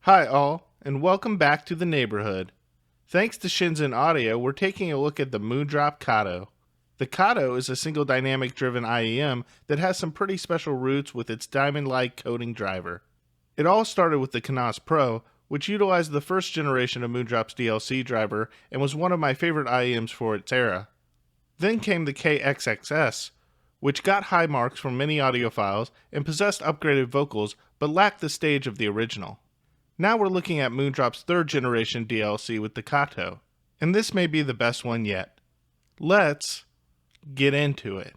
Hi all, and welcome back to the neighborhood. Thanks to Shenzhen Audio, we're taking a look at the Moondrop Kato. The Kato is a single dynamic driven IEM that has some pretty special roots with its Diamond-Like coding driver. It all started with the Kanas Pro, which utilized the first generation of Moondrop's DLC driver and was one of my favorite IEMs for its era. Then came the KXXS, which got high marks from many audiophiles and possessed upgraded vocals but lacked the stage of the original. Now we're looking at Moondrop's third generation DLC with the Kato, and this may be the best one yet. Let's get into it.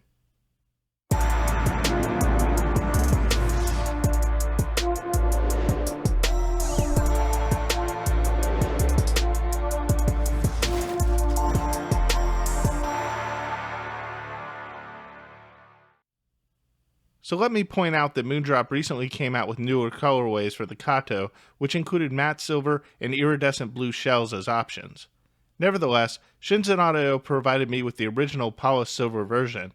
So let me point out that Moondrop recently came out with newer colorways for the Kato, which included matte silver and iridescent blue shells as options. Nevertheless, Shenzhen Audio provided me with the original polished silver version.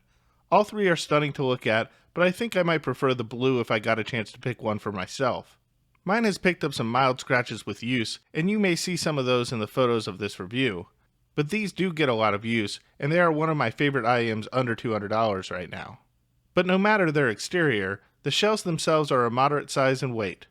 All three are stunning to look at, but I think I might prefer the blue if I got a chance to pick one for myself. Mine has picked up some mild scratches with use, and you may see some of those in the photos of this review. But these do get a lot of use, and they are one of my favorite IEMs under $200 right now. But no matter their exterior, the shells themselves are a moderate size and weight.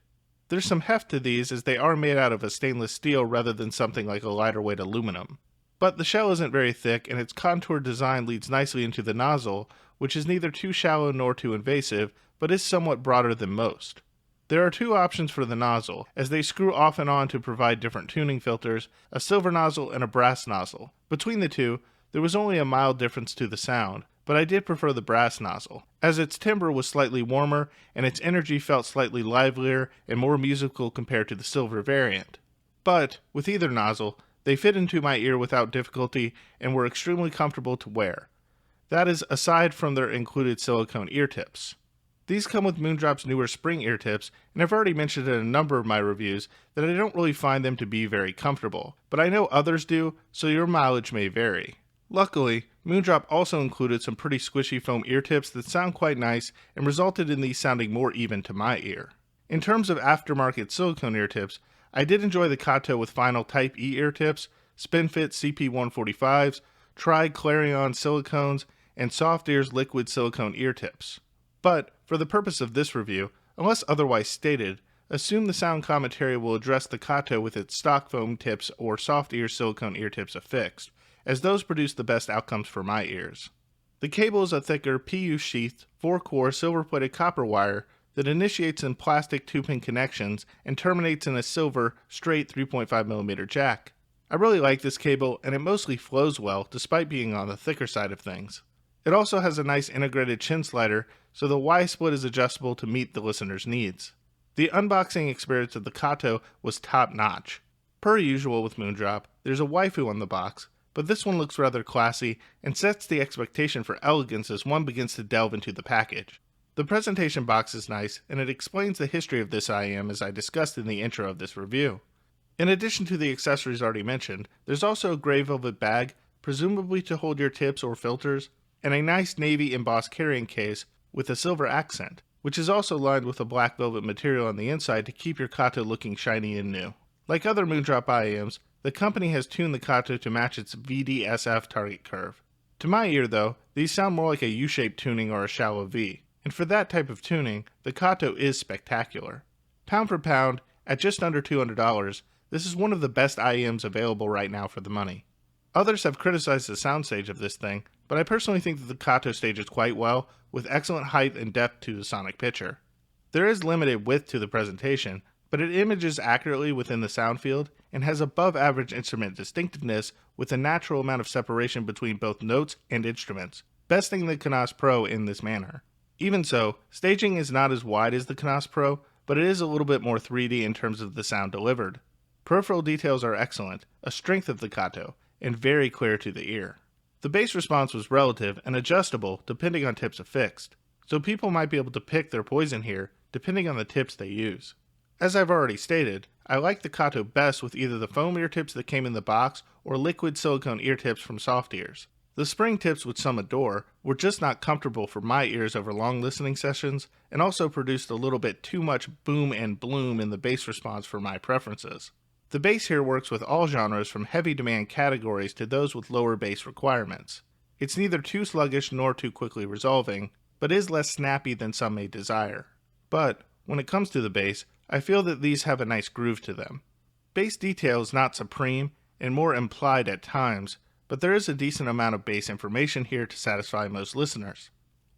There's some heft to these as they are made out of a stainless steel rather than something like a lighter weight aluminum. But the shell isn't very thick and its contoured design leads nicely into the nozzle, which is neither too shallow nor too invasive, but is somewhat broader than most. There are two options for the nozzle, as they screw off and on to provide different tuning filters, a silver nozzle and a brass nozzle. Between the two, there was only a mild difference to the sound, but I did prefer the brass nozzle, as its timbre was slightly warmer and its energy felt slightly livelier and more musical compared to the silver variant. But, with either nozzle, they fit into my ear without difficulty and were extremely comfortable to wear. That is, aside from their included silicone ear tips. These come with Moondrop's newer spring ear tips, and I've already mentioned in a number of my reviews that I don't really find them to be very comfortable, but I know others do, so your mileage may vary. Luckily, Moondrop also included some pretty squishy foam ear tips that sound quite nice and resulted in these sounding more even to my ear. In terms of aftermarket silicone ear tips, I did enjoy the Kato with Final Type E ear tips, SpinFit CP145s, Tri-Clarion silicones, and Soft Ears liquid silicone ear tips. But, for the purpose of this review, unless otherwise stated, assume the sound commentary will address the Kato with its stock foam tips or Soft Ear silicone ear tips affixed, as those produce the best outcomes for my ears. The cable is a thicker PU-sheathed 4-core silver-plated copper wire that initiates in plastic 2-pin connections and terminates in a silver, straight 3.5mm jack. I really like this cable, and it mostly flows well despite being on the thicker side of things. It also has a nice integrated chin slider, so the Y-split is adjustable to meet the listener's needs. The unboxing experience of the Kato was top-notch. Per usual with Moondrop, there's a waifu on the box, but this one looks rather classy and sets the expectation for elegance as one begins to delve into the package. The presentation box is nice, and it explains the history of this IEM as I discussed in the intro of this review. In addition to the accessories already mentioned, there's also a gray velvet bag, presumably to hold your tips or filters, and a nice navy embossed carrying case with a silver accent, which is also lined with a black velvet material on the inside to keep your Kato looking shiny and new. Like other Moondrop IEMs, the company has tuned the Kato to match its VDSF target curve. To my ear though, these sound more like a U-shaped tuning or a shallow V, and for that type of tuning, the Kato is spectacular. Pound for pound, at just under $200, this is one of the best IEMs available right now for the money. Others have criticized the soundstage of this thing, but I personally think that the Kato stages quite well, with excellent height and depth to the sonic picture. There is limited width to the presentation, but it images accurately within the sound field and has above average instrument distinctiveness with a natural amount of separation between both notes and instruments, besting the Kanas Pro in this manner. Even so, staging is not as wide as the Kanas Pro, but it is a little bit more 3D in terms of the sound delivered. Peripheral details are excellent, a strength of the Kato, and very clear to the ear. The bass response was relative and adjustable depending on tips affixed, so people might be able to pick their poison here depending on the tips they use. As I've already stated, I like the Kato best with either the foam ear tips that came in the box or liquid silicone ear tips from Soft Ears. The spring tips, which some adore, were just not comfortable for my ears over long listening sessions, and also produced a little bit too much boom and bloom in the bass response for my preferences. The bass here works with all genres from heavy demand categories to those with lower bass requirements. It's neither too sluggish nor too quickly resolving, but is less snappy than some may desire. But, when it comes to the bass, I feel that these have a nice groove to them. Bass detail is not supreme, and more implied at times, but there is a decent amount of bass information here to satisfy most listeners.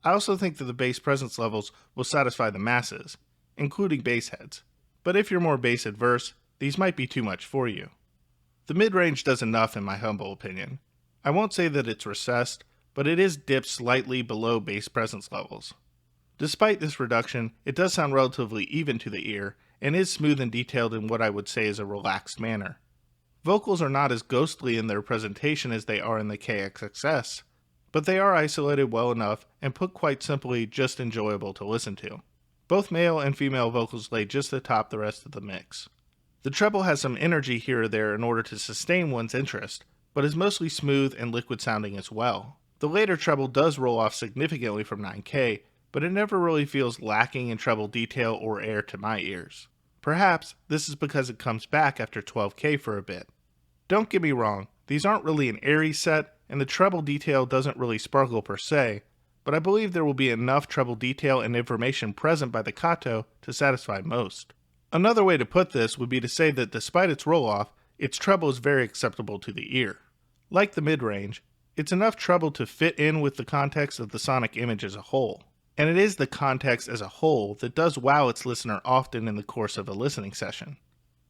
I also think that the bass presence levels will satisfy the masses, including bass heads. But if you're more bass adverse, these might be too much for you. The mid-range does enough in my humble opinion. I won't say that it's recessed, but it is dipped slightly below bass presence levels. Despite this reduction, it does sound relatively even to the ear, and is smooth and detailed in what I would say is a relaxed manner. Vocals are not as ghostly in their presentation as they are in the KXXS, but they are isolated well enough and put quite simply just enjoyable to listen to. Both male and female vocals lay just atop the rest of the mix. The treble has some energy here or there in order to sustain one's interest, but is mostly smooth and liquid sounding as well. The later treble does roll off significantly from 9K, but it never really feels lacking in treble detail or air to my ears. Perhaps this is because it comes back after 12K for a bit. Don't get me wrong, these aren't really an airy set, and the treble detail doesn't really sparkle per se, but I believe there will be enough treble detail and information present by the Kato to satisfy most. Another way to put this would be to say that despite its roll-off, its treble is very acceptable to the ear. Like the mid-range, it's enough treble to fit in with the context of the sonic image as a whole. And it is the context as a whole that does wow its listener often in the course of a listening session.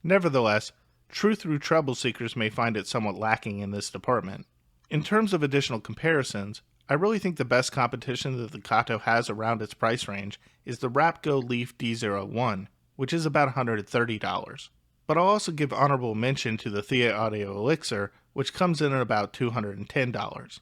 Nevertheless, true-through treble seekers may find it somewhat lacking in this department. In terms of additional comparisons, I really think the best competition that the Kato has around its price range is the Rapco Leaf D01, which is about $130. But I'll also give honorable mention to the Thea Audio Elixir, which comes in at about $210.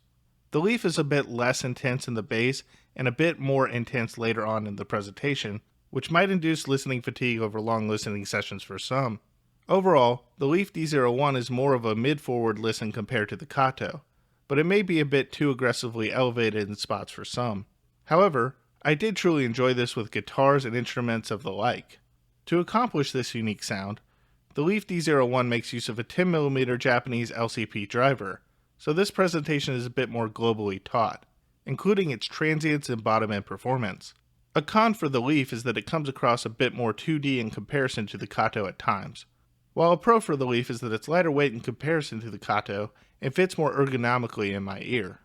The Leaf is a bit less intense in the bass and a bit more intense later on in the presentation, which might induce listening fatigue over long listening sessions for some. Overall, the Leaf D01 is more of a mid-forward listen compared to the Kato, but it may be a bit too aggressively elevated in spots for some. However, I did truly enjoy this with guitars and instruments of the like. To accomplish this unique sound, the Leaf D01 makes use of a 10mm Japanese LCP driver, so this presentation is a bit more globally taught, including its transients and bottom end performance. A con for the Leaf is that it comes across a bit more 2D in comparison to the Kato at times, while a pro for the Leaf is that it's lighter weight in comparison to the Kato and fits more ergonomically in my ear.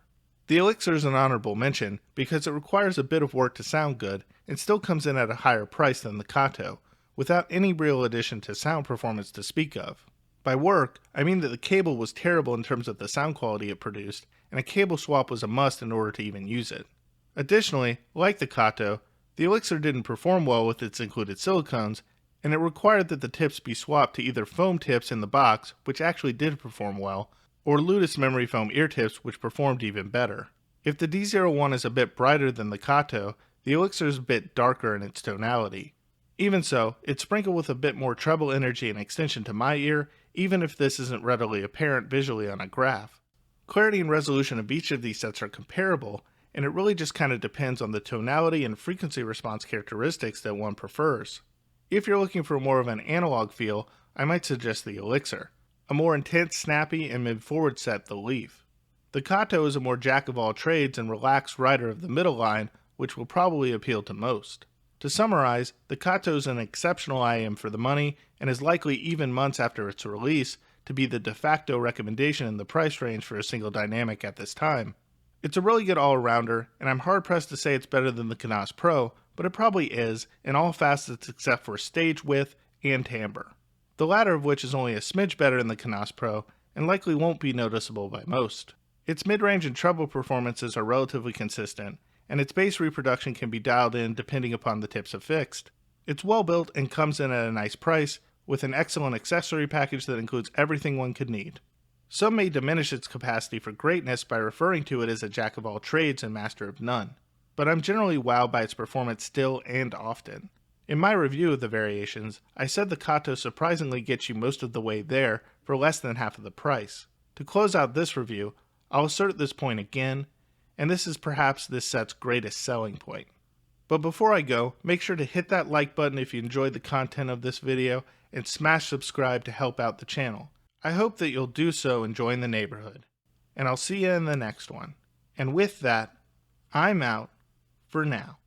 The Elixir is an honorable mention because it requires a bit of work to sound good and still comes in at a higher price than the Kato, without any real addition to sound performance to speak of. By work, I mean that the cable was terrible in terms of the sound quality it produced, and a cable swap was a must in order to even use it. Additionally, like the Kato, the Elixir didn't perform well with its included silicones, and it required that the tips be swapped to either foam tips in the box, which actually did perform well, or Ludus memory foam ear tips, which performed even better. If the D01 is a bit brighter than the Kato, the Elixir is a bit darker in its tonality. Even so, it's sprinkled with a bit more treble energy and extension to my ear, even if this isn't readily apparent visually on a graph. Clarity and resolution of each of these sets are comparable, and it really just kind of depends on the tonality and frequency response characteristics that one prefers. If you're looking for more of an analog feel, I might suggest the Elixir. A more intense, snappy, and mid-forward set, the Leaf. The Kato is a more jack-of-all-trades and relaxed rider of the middle line, which will probably appeal to most. To summarize, the Kato is an exceptional IEM for the money, and is likely even months after its release to be the de facto recommendation in the price range for a single dynamic at this time. It's a really good all-arounder, and I'm hard-pressed to say it's better than the Canas Pro, but it probably is, in all facets except for stage width and timbre. The latter of which is only a smidge better than the Canas Pro, and likely won't be noticeable by most. Its mid-range and treble performances are relatively consistent, and its bass reproduction can be dialed in depending upon the tips affixed. It's well built and comes in at a nice price, with an excellent accessory package that includes everything one could need. Some may diminish its capacity for greatness by referring to it as a jack of all trades and master of none, but I'm generally wowed by its performance still and often. In my review of the variations, I said the Kato surprisingly gets you most of the way there for less than half of the price. To close out this review, I'll assert this point again, and this is perhaps this set's greatest selling point. But before I go, make sure to hit that like button if you enjoyed the content of this video, and smash subscribe to help out the channel. I hope that you'll do so and join the neighborhood. And I'll see you in the next one. And with that, I'm out for now.